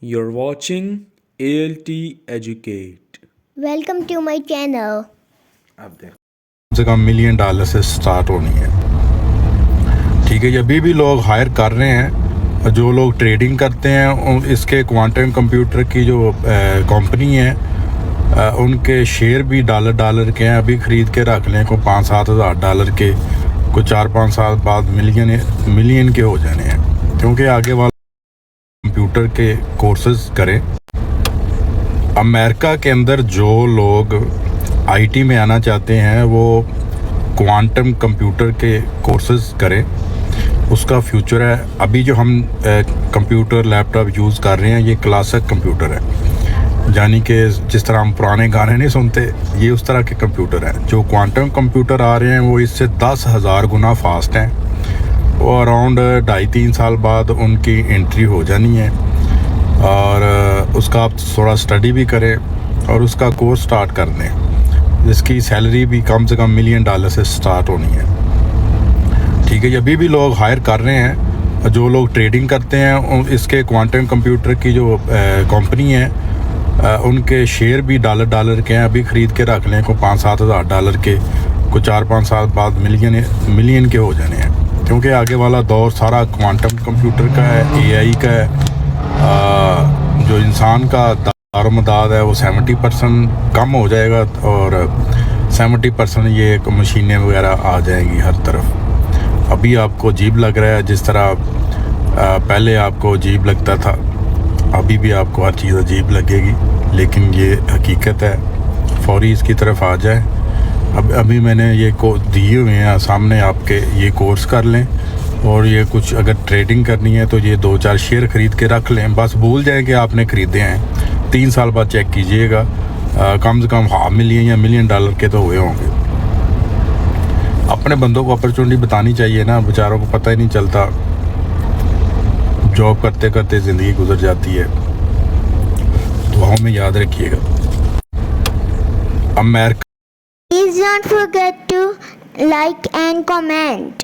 You're watching ALT Educate. Welcome to my channel. अब देख कम से कम $1 million से स्टार्ट होनी है। ठीक है, अभी भी लोग हायर कर रहे हैं। जो लोग ट्रेडिंग करते हैं इसके क्वांटम कंप्यूटर की जो कंपनी है उनके शेयर भी डॉलर के हैं। अभी ख़रीद के रख लें को $5-7 हज़ार के, को 4-5 साल बाद मिलियन के हो जाने हैं, क्योंकि आगे वाला कंप्यूटर के कोर्सेज करें। अमेरिका के अंदर जो लोग आईटी में आना चाहते हैं वो क्वांटम कंप्यूटर के कोर्सेज करें, उसका फ्यूचर है। अभी जो हम कंप्यूटर लैपटॉप यूज़ कर रहे हैं ये क्लासिक कंप्यूटर है, यानी कि जिस तरह हम पुराने गाने नहीं सुनते, ये उस तरह के कंप्यूटर हैं। जो क्वांटम कंप्यूटर आ रहे हैं वो इससे 10,000 गुना फास्ट हैं। वो अराउंड 2.5-3 साल बाद उनकी एंट्री हो जानी है, और उसका आप थोड़ा स्टडी भी करें और उसका कोर्स स्टार्ट कर दें, जिसकी सैलरी भी कम से कम $1 million से स्टार्ट होनी है। ठीक है, अभी भी लोग हायर कर रहे हैं। जो लोग ट्रेडिंग करते हैं इसके क्वांटम कंप्यूटर की जो कंपनी है उनके शेयर भी डॉलर के हैं। अभी ख़रीद के रख लें को $5-7 हज़ार के, को 4-5 साल बाद मिलियन के हो जाने हैं, क्योंकि आगे वाला दौर सारा क्वांटम कंप्यूटर का है, एआई का है। जो इंसान का दारोमदाद है वो 70% कम हो जाएगा, और 70% ये मशीनें वगैरह आ जाएंगी हर तरफ। अभी आपको अजीब लग रहा है, जिस तरह पहले आपको अजीब लगता था, अभी भी आपको हर चीज़ अजीब लगेगी, लेकिन ये हकीकत है। फौरी इसकी तरफ आ जाए। अभी मैंने ये दिए हुए हैं सामने आपके, ये कोर्स कर लें, और ये कुछ अगर ट्रेडिंग करनी है तो ये 2-4 शेयर ख़रीद के रख लें। बस भूल जाएं कि आपने ख़रीदे हैं। 3 साल बाद चेक कीजिएगा, कम से कम $500 million या $1 million के तो हुए होंगे। अपने बंदों को अपॉर्चुनिटी बतानी चाहिए ना, बेचारों को पता ही नहीं चलता, जॉब करते करते ज़िंदगी गुजर जाती है। दुआओं में याद रखिएगा। America Please don't forget to like and comment.